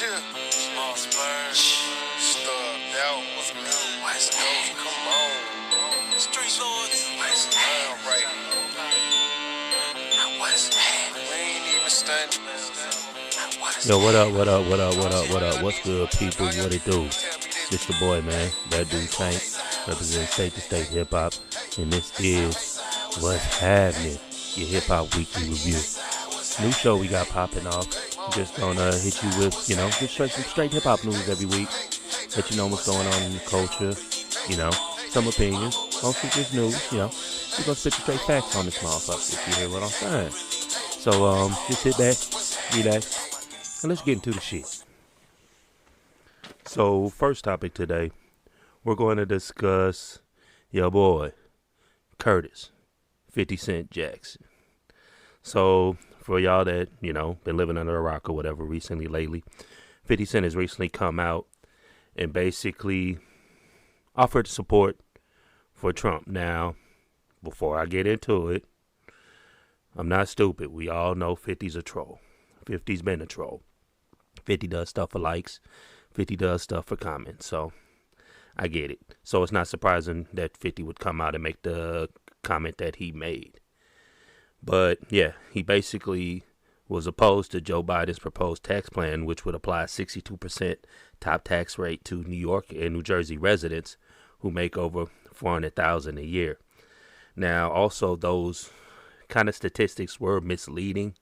Small Spurs. Stubbed out. West Coast, come on. Street Lords. West Ham, right. Not West Ham. We ain't even stunting. Yo, what up, what up, what up, what up, what up? What's good, people? What it do? This your boy, man. That dude Tank, representing State to State Hip Hop. And this is What's Hapnin', your hip hop weekly review. New show we got popping off. Just gonna hit you with, just some straight hip hop news every week. Let you know what's going on in the culture. Some opinions, mostly just news. We're gonna spit the straight facts on this motherfucker, if you hear what I'm saying. So, just sit back, relax, and let's get into the shit. So, first topic today, we're going to discuss your boy, Curtis, 50 Cent Jackson. So, for y'all that, been living under a rock or whatever recently, lately, 50 Cent has recently come out and basically offered support for Trump. Now, before I get into it, I'm not stupid. We all know 50's a troll. 50's been a troll. 50 does stuff for likes. 50 does stuff for comments. So, I get it. So, it's not surprising that 50 would come out and make the comment that he made. But, yeah, he basically was opposed to Joe Biden's proposed tax plan, which would apply a 62% top tax rate to New York and New Jersey residents who make over $400,000 a year. Now, also, those kind of statistics were misleading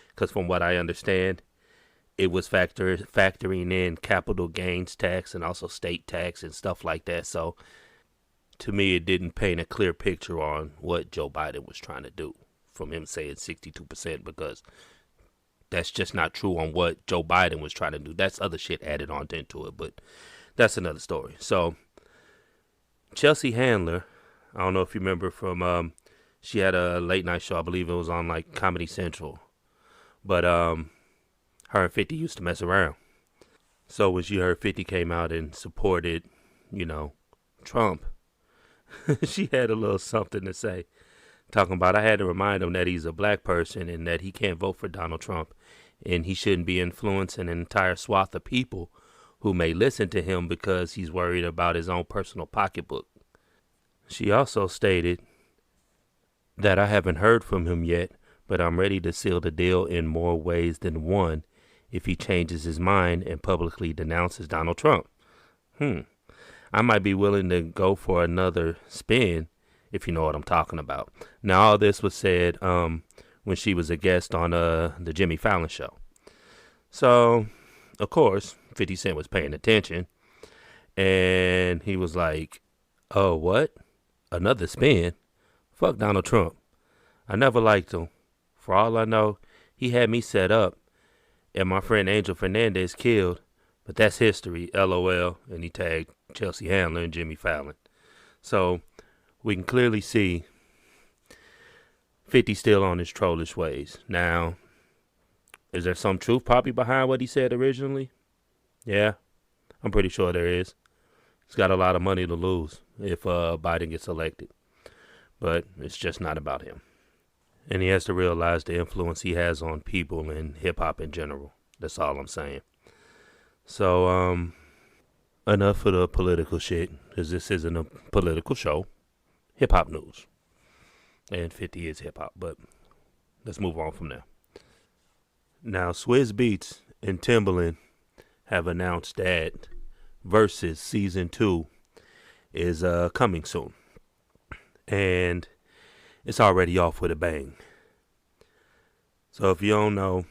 because from what I understand, it was factoring in capital gains tax and also state tax and stuff like that. So, to me, it didn't paint a clear picture on what Joe Biden was trying to do from him saying 62% because that's just not true on what Joe Biden was trying to do. That's other shit added on into it, but that's another story. So, Chelsea Handler, I don't know if you remember from, she had a late night show. I believe it was on like Comedy Central. But her and 50 used to mess around. So when she heard 50 came out and supported, Trump, she had a little something to say. Talking about, I had to remind him that he's a black person and that he can't vote for Donald Trump. And he shouldn't be influencing an entire swath of people who may listen to him because he's worried about his own personal pocketbook. She also stated that I haven't heard from him yet, but I'm ready to seal the deal in more ways than one if he changes his mind and publicly denounces Donald Trump. I might be willing to go for another spin, if you know what I'm talking about. Now, all this was said when she was a guest on the Jimmy Fallon show. So, of course, 50 Cent was paying attention, and he was like, oh, what? Another spin? Fuck Donald Trump. I never liked him. For all I know, he had me set up and my friend Angel Fernandez killed, but that's history, LOL, and he tagged Chelsea Handler and Jimmy Fallon. So, we can clearly see 50 still on his trollish ways. Now, is there some truth probably behind what he said originally? Yeah, I'm pretty sure there is. He's got a lot of money to lose if Biden gets elected. But it's just not about him. And he has to realize the influence he has on people and hip-hop in general. That's all I'm saying. So, enough of the political shit, because this isn't a political show. Hip-hop news. And 50 is hip-hop, but let's move on from there. Now, Swizz Beatz and Timbaland have announced that Versus Season 2 is coming soon. And it's already off with a bang. So if you don't know,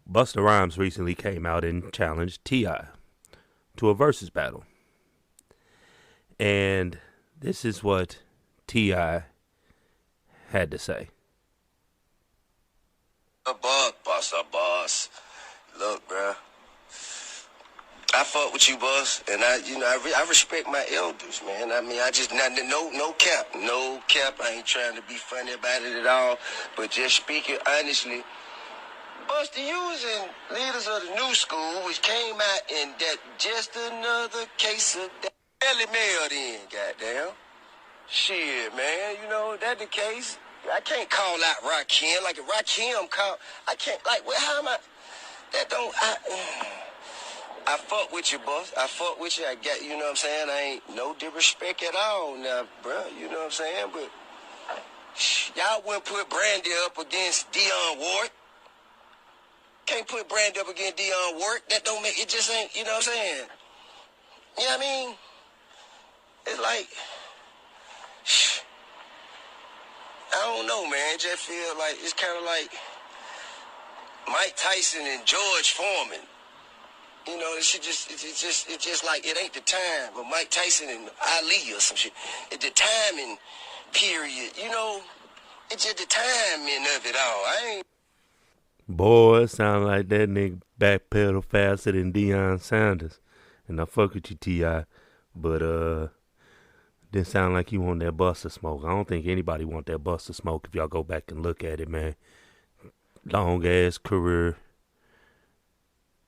Busta Rhymes recently came out and challenged T.I. to a versus battle. And this is what T.I. had to say. A boss. Look, bruh. I fuck with you, boss, and I respect my elders, man. I mean, I just no cap. I ain't trying to be funny about it at all, but just speaking honestly, Buster, you was in Leaders of the New School, which came out in that just another case of that barely mailed in, goddamn. Shit, man, that the case. I can't call out Rakim like if Rakim call. I can't how am I? That don't. I fuck with you, boss. I fuck with you. I got, you know what I'm saying? I ain't no disrespect at all now, bro. You know what I'm saying? But y'all wouldn't put Brandy up against Dionne Ward. Can't put Brandy up against Dionne Ward. That don't make, it just ain't, you know what I'm saying? You know what I mean? It's like, I don't know, man. It just feel like, it's kind of like Mike Tyson and George Foreman. You know, it's just like it ain't the time. But Mike Tyson and Ali or some shit. It's the timing period. You know, it's just the timing of it all. I ain't. Boy, it sound like that nigga backpedal faster than Deion Sanders. And I fuck with you, T.I. But, didn't sound like you want that Busta smoke. I don't think anybody want that Busta smoke if y'all go back and look at it, man. Long ass career.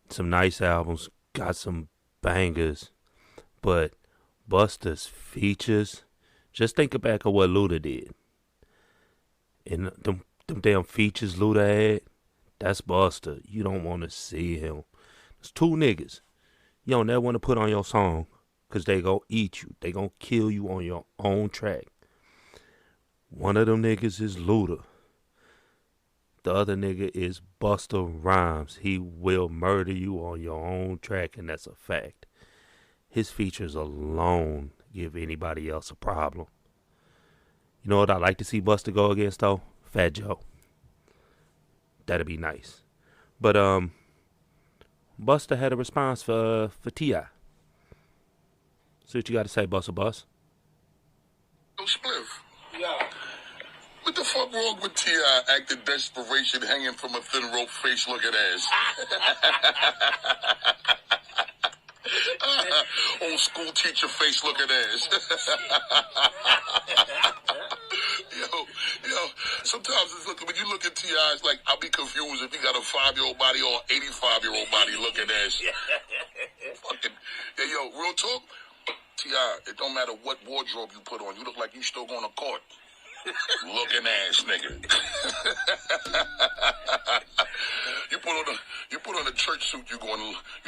Some nice albums. Got some bangers. But Busta's features, just think back of what Luda did. And them damn features Luda had, that's Busta. You don't want to see him. There's two niggas you don't ever want to put on your song because they gon' eat you. They gon' kill you on your own track. One of them niggas is Luda. The other nigga is Busta Rhymes. He will murder you on your own track, and that's a fact. His features alone give anybody else a problem. You know what I like to see Busta go against, though? Fat Joe. That'd be nice. But Busta had a response for T.I. See what you got to say, Busta Bus. Spliff. Yeah. What the fuck wrong with T.I. acting desperation hanging from a thin rope face looking ass? Old school teacher face looking ass. Yo, sometimes it's looking, when you look at T.I., it's like, I'll be confused if he got a 5-year-old body or an 85-year-old body looking ass. Fucking, hey, yo, real talk, T.I., it don't matter what wardrobe you put on, you look like you still going to court. Looking ass nigga. You put on a church suit, you look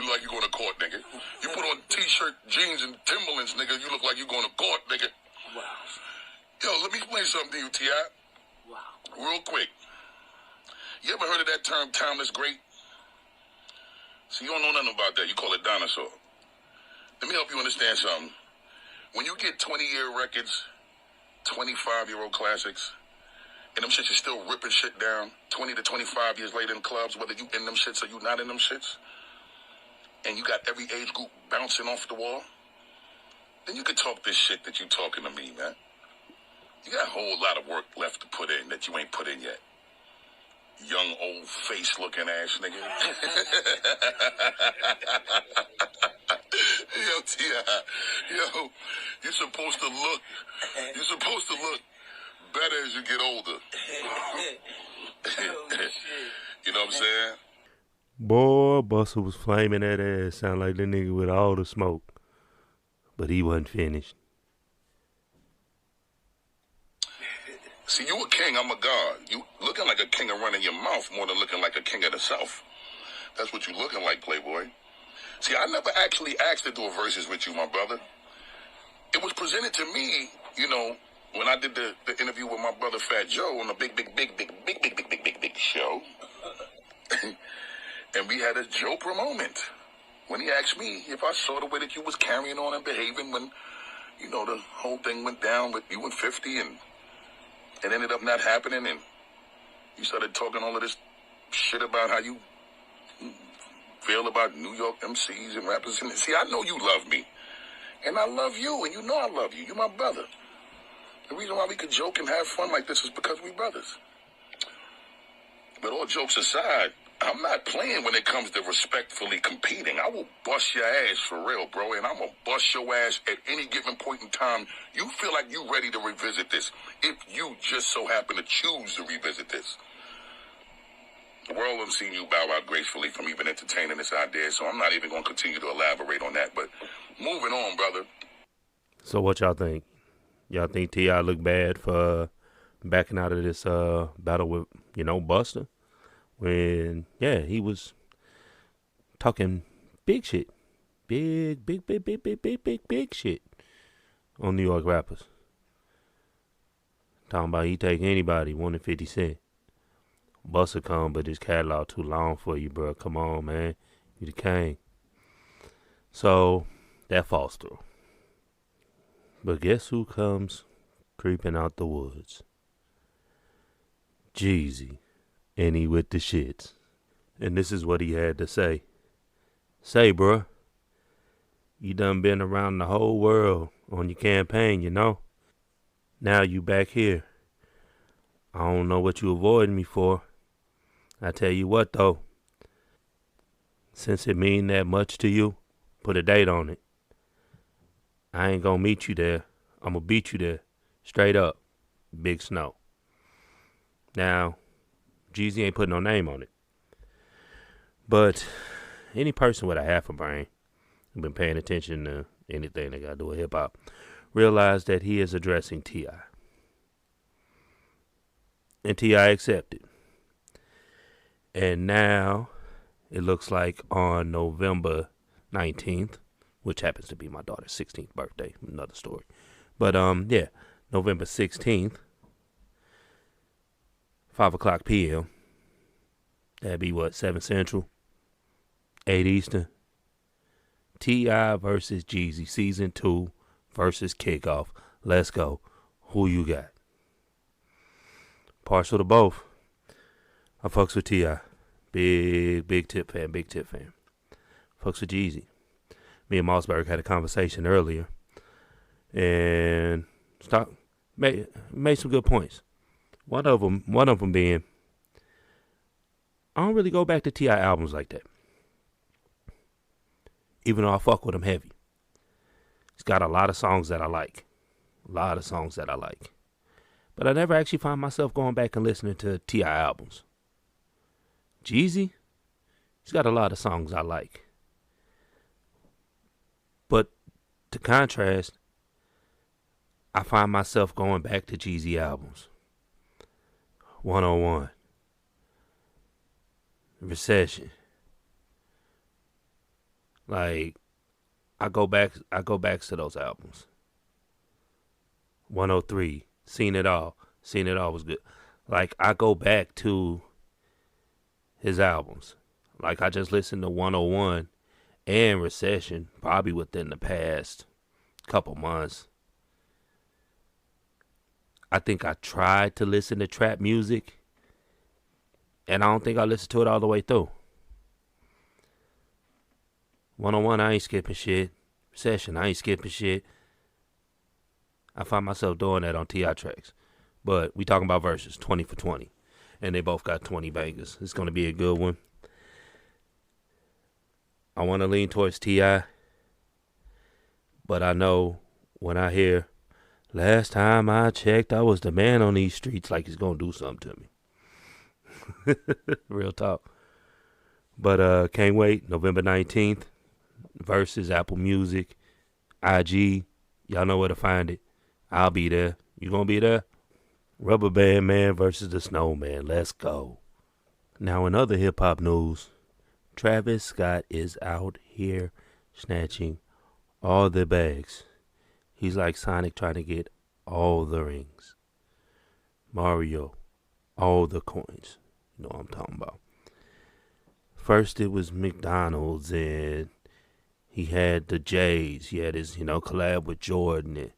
like you going to court, nigga. You put on t-shirt, jeans, and Timberlands, nigga, you look like you going to court, nigga. Wow. Yo, let me explain something to you, T.I. Wow. Real quick. You ever heard of that term, timeless great? See, you don't know nothing about that. You call it dinosaur. Let me help you understand something. When you get 20-year records, 25-year-old classics, and them shits are still ripping shit down 20 to 25 years later in clubs, whether you in them shits or you not in them shits, and you got every age group bouncing off the wall, then you can talk this shit that you talking to me, man. You got a whole lot of work left to put in that you ain't put in yet. Young, old face-looking ass nigga. Yo, T.I., yo, you're supposed to look better as you get older. You know what I'm saying? Boy, Busta was flaming that ass. Sound like the nigga with all the smoke. But he wasn't finished. See, you a king, I'm a god. You looking like a king of running your mouth more than looking like a king of the South. That's what you looking like, Playboy. See, I never actually asked to do a verses with you, my brother. It was presented to me, you know, when I did the interview with my brother Fat Joe on the big show. And we had a Joker moment when he asked me if I saw the way that you was carrying on and behaving when, you know, the whole thing went down with you and 50 and it ended up not happening, and you started talking all of this shit about how you feel about New York MCs and rappers. And see, I know you love me, and I love you, and you know I love you. You're my brother. The reason why we could joke and have fun like this is because we brothers. But all jokes aside, I'm not playing when it comes to respectfully competing. I will bust your ass for real, bro, and I'm going to bust your ass at any given point in time. You feel like you ready to revisit this, if you just so happen to choose to revisit this. The world has seen you bow out gracefully from even entertaining this idea, so I'm not even going to continue to elaborate on that. But moving on, brother. So what y'all think? Y'all think T.I. looked bad for backing out of this battle with, you know, Busta? When, yeah, he was talking big shit. Big shit on New York rappers. Talking about he take anybody, 150 Cent. Busta come, but his catalog too long for you, bro. Come on, man. You the king. So, that falls through. But guess who comes creeping out the woods? Jeezy. And he with the shits. And this is what he had to say. Say, bruh, you done been around the whole world on your campaign, you know? Now you back here. I don't know what you avoiding me for. I tell you what, though. Since it mean that much to you, put a date on it. I ain't gonna meet you there. I'm gonna beat you there. Straight up. Big Snow. Now, Jeezy ain't putting no name on it. But any person with a half a brain who's been paying attention to anything that got to do with hip-hop realize that he is addressing T.I. And T.I. accepted. And now it looks like on November 19th, which happens to be my daughter's 16th birthday, another story. But yeah, November 16th, 5 o'clock p.m. That'd be what, 7 Central, 8 Eastern. T.I. versus Jeezy, Season 2 versus Kickoff. Let's go. Who you got? Partial to both. I fucks with T.I. Big tip fan. Fucks with Jeezy. Me and Mossberg had a conversation earlier. And made some good points. One of them being, I don't really go back to T.I. albums like that. Even though I fuck with him heavy. He's got a lot of songs that I like. But I never actually find myself going back and listening to T.I. albums. Jeezy, he's got a lot of songs I like. But to contrast, I find myself going back to Jeezy albums. 101. Recession. Like, I go back to those albums. 103. Seen It All was good. Like, I go back to his albums. Like, I just listened to 101 and Recession probably within the past couple months. I think I tried to listen to trap music, and I don't think I listened to it all the way through. 101, I ain't skipping shit. Recession, I ain't skipping shit. I find myself doing that on T.I. tracks. But we talking about verses, 20 for 20. And they both got 20 bangers. It's going to be a good one. I want to lean towards T.I. But I know when I hear, last time I checked, I was the man on these streets, like he's going to do something to me. Real talk. But can't wait. November 19th. Versus Apple Music. IG. Y'all know where to find it. I'll be there. You gonna be there? Rubber Band Man versus the Snowman. Let's go. Now in other hip hop news, Travis Scott is out here snatching all the bags. He's like Sonic trying to get all the rings. Mario, all the coins. You know what I'm talking about. First it was McDonald's, and he had the J's. He had his, collab with Jordan. And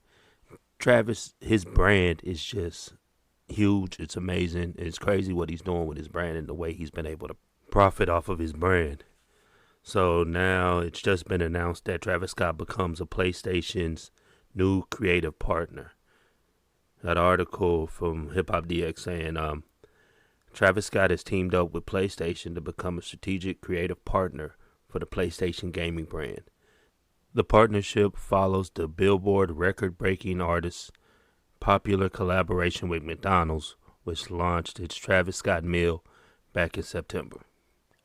Travis, his brand is just huge. It's amazing. It's crazy what he's doing with his brand and the way he's been able to profit off of his brand. So now it's just been announced that Travis Scott becomes a PlayStation's new creative partner. That article from Hip Hop DX saying Travis Scott has teamed up with PlayStation to become a strategic creative partner for the PlayStation gaming brand. The partnership follows the Billboard record-breaking artist's popular collaboration with McDonald's, which launched its Travis Scott meal back in September.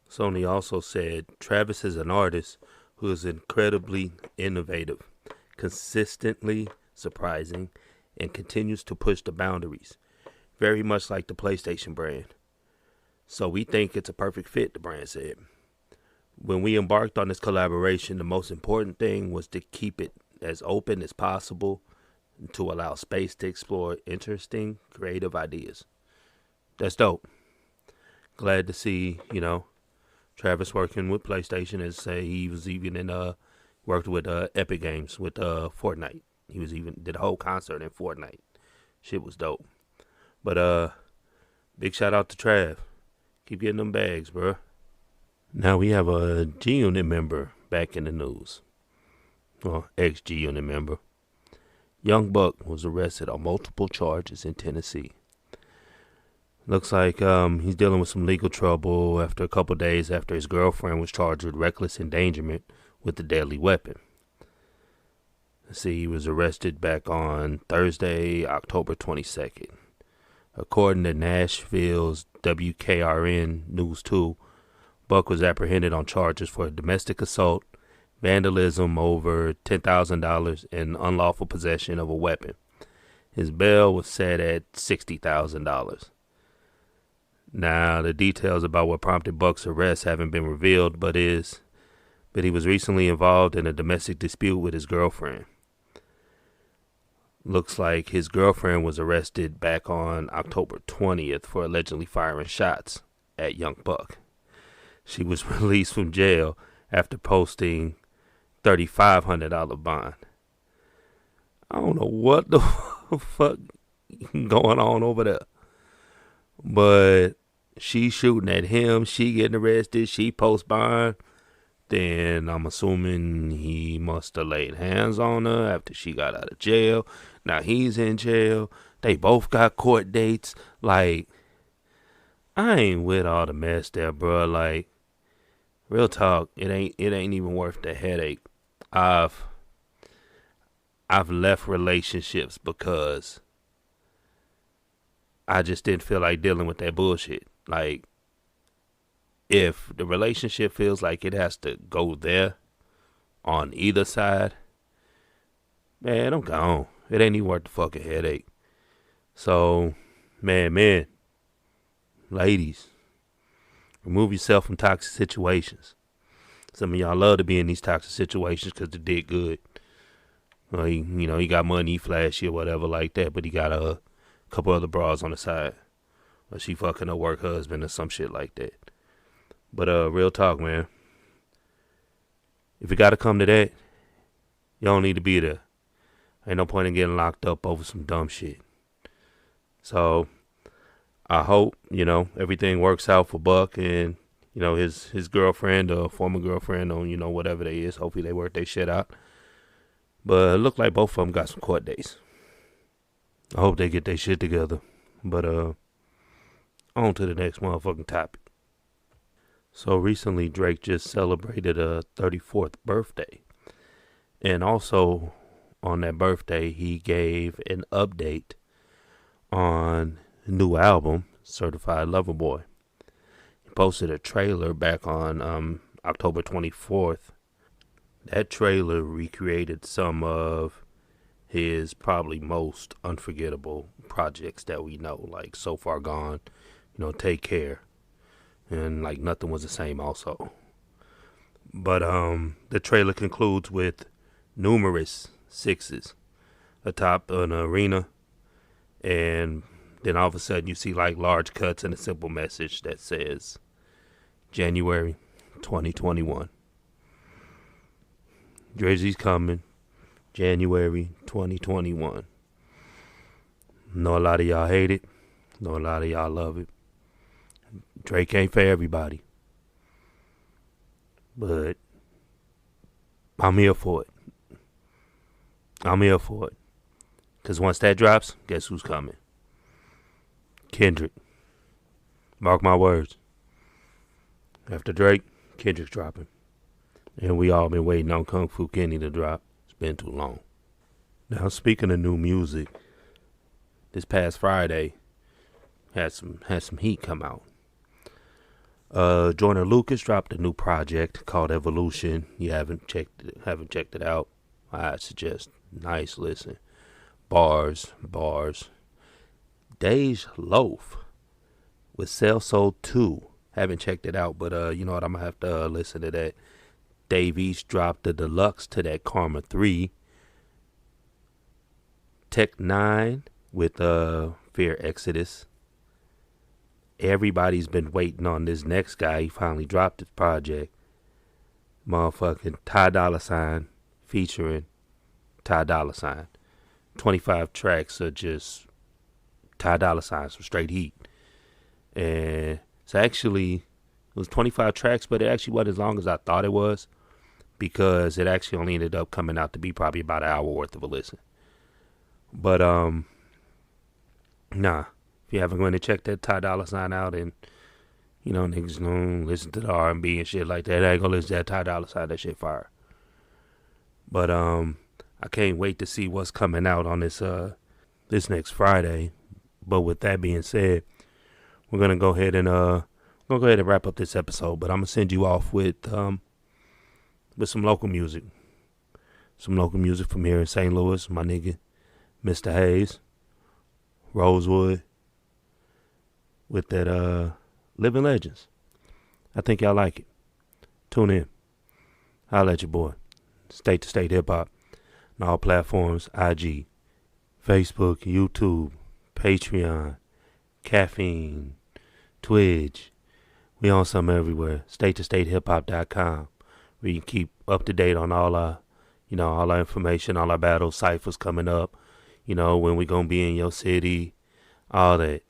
Sony also said Travis is an artist who is incredibly innovative, consistently surprising, and continues to push the boundaries, very much like the PlayStation brand. So we think it's a perfect fit, the brand said. When we embarked on this collaboration, the most important thing was to keep it as open as possible to allow space to explore interesting, creative ideas. That's dope. Glad to see, Travis working with PlayStation, and say he was even in worked with Epic Games with Fortnite. He was even did a whole concert in Fortnite. Shit was dope. But big shout out to Trav. Keep getting them bags, bro. Now we have a G Unit member back in the news. Well, ex G Unit member. Young Buck was arrested on multiple charges in Tennessee. Looks like he's dealing with some legal trouble after a couple days after his girlfriend was charged with reckless endangerment with a deadly weapon. See, he was arrested back on Thursday, October 22nd. According to Nashville's WKRN News 2, Buck was apprehended on charges for domestic assault, vandalism over $10,000, and unlawful possession of a weapon. His bail was set at $60,000. Now, the details about what prompted Buck's arrest haven't been revealed, but he was recently involved in a domestic dispute with his girlfriend. Looks like his girlfriend was arrested back on October 20th for allegedly firing shots at Young Buck. She was released from jail after posting $3,500 bond. I don't know what the fuck going on over there. But she shooting at him, she getting arrested, she post bond. Then I'm assuming he must have laid hands on her after she got out of jail. Now he's in jail. They both got court dates. Like, I ain't with all the mess there, bro. Like, real talk, it ain't even worth the headache. I've left relationships because I just didn't feel like dealing with that bullshit. Like, if the relationship feels like it has to go there on either side, man, I'm gone. It ain't even worth the fucking headache. So, man, ladies, remove yourself from toxic situations. Some of y'all love to be in these toxic situations because they did good. Well, he got money, flashy or whatever like that, but he got a couple other bras on the side. Or she fucking her work husband or some shit like that. But real talk, man. If it gotta come to that, you don't need to be there. Ain't no point in getting locked up over some dumb shit. So I hope, everything works out for Buck and, his girlfriend or former girlfriend or, whatever they is. Hopefully they work their shit out. But it look like both of them got some court dates. I hope they get their shit together. But on to the next motherfucking topic. So recently Drake just celebrated a 34th birthday. And also on that birthday he gave an update on a new album, Certified Lover Boy. He posted a trailer back on October 24th. That trailer recreated some of his probably most unforgettable projects that we know, like So Far Gone, Take Care, and like Nothing Was the Same also. But the trailer concludes with numerous sixes atop an arena, and then all of a sudden you see like large cuts and a simple message that says January 2021. Jeezy's coming January 2021. Know a lot of y'all hate it. Know a lot of y'all love it. Drake ain't for everybody. But I'm here for it. I'm here for it. Because once that drops, guess who's coming? Kendrick. Mark my words. After Drake, Kendrick's dropping. And we all been waiting on Kung Fu Kenny to drop. It's been too long. Now, speaking of new music, this past Friday had some heat come out. Joyner Lucas dropped a new project called Evolution. You haven't checked it out, I suggest nice listen. Bars. Dej Loaf with Cell Soul 2 Haven't checked it out, but you know what? I'm gonna have to listen to that. Dave East dropped the deluxe to that Karma 3. Tech 9 with Fear Exodus. Everybody's been waiting on this next guy. He finally dropped his project. Motherfucking Ty Dolla $ign featuring Ty Dolla $ign. 25 tracks are just Ty Dolla $ign, some straight heat. And it's actually, it was 25 tracks, but it actually wasn't as long as I thought it was, because it actually only ended up coming out to be probably about an hour worth of a listen. But nah, if you haven't gone to check that Ty Dolla $ign out, and you know niggas don't listen to the R&B and shit like that, I ain't gonna listen to that Ty Dolla $ign. That shit fire. But I can't wait to see what's coming out on this next Friday. But with that being said, we're gonna go ahead and wrap up this episode. But I'm gonna send you off with some local music. Some local music from here in St. Louis. My nigga, Mr. Hayes, Rosewood, with that Living Legends. I think y'all like it. Tune in. Holla at your boy. State to State Hip Hop on all platforms: IG, Facebook, YouTube, Patreon, Caffeine, Twitch. We on some everywhere. StateToStateHipHop.com, where you can keep up to date on all our information, all our battle ciphers coming up. You know, when we gonna be in your city, all that.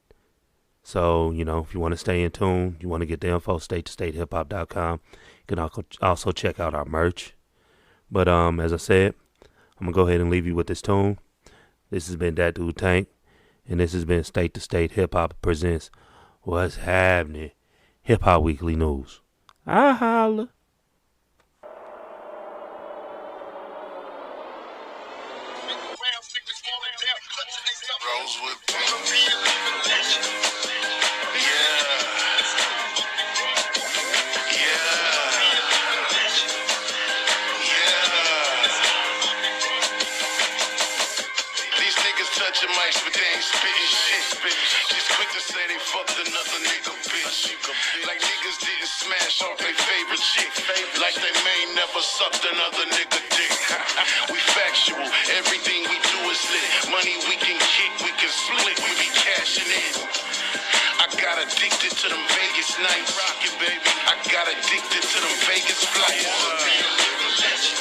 So, you know, if you want to stay in tune, you want to get the info, StateToStateHipHop.com. You can also check out our merch. But as I said, I'm gonna go ahead and leave you with this tune. This has been Dat Dude Tank, and this has been State to State Hip Hop presents What's Happening, Hip Hop Weekly News. I holla. Rosewood. Touching mics, but they ain't spitting shit. Just quick to say they fucked another nigga, bitch. Like niggas didn't smash off their favorite chick. Like they may never sucked another nigga dick. We factual, everything we do is lit. Money we can kick, we can split, we be cashing in. I got addicted to them Vegas nights. Rockin', baby. I got addicted to them Vegas flights. I wanna be a living legend.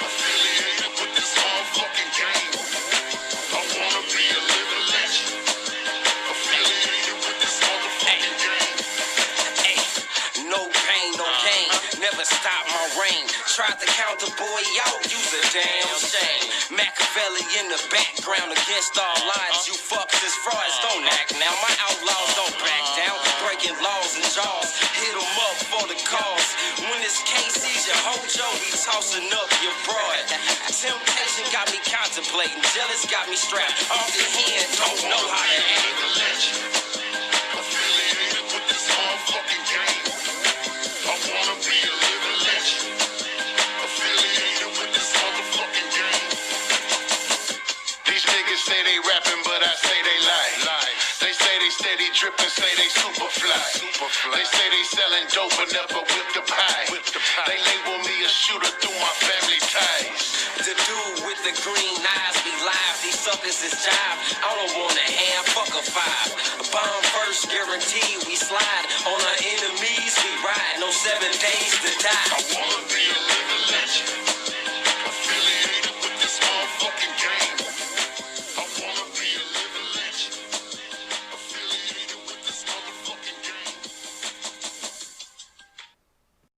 Affiliated with this motherfucking game. I wanna be a living legend. Affiliated with this motherfucking game. Hey, no pain, no gain. Never stop my reign. Tried to count the boy out, use a damn shame. Machiavelli in the background against all odds. You fucks is frauds, don't act now. My outlaws don't back down. Breaking laws and jaws. Hit 'em up for the cause. When this KC's your hojo, we tossing up your broad. Temptation got me contemplating. Jealous got me strapped. Off the hand, don't know how to act. Affiliated with this motherfucking game. I wanna be a living legend. Affiliated with this motherfucking game. These niggas say they rapping, but I say they lie. They say they steady dripping, say they super fly. They say they selling dope but never whip the pie. They label me a shooter through my family ties. The dude with the green eyes be live. These suckers is jive. I don't want a hand, fuck a five. A bomb first, guaranteed we slide. On our enemies, we ride. No 7 days to die. I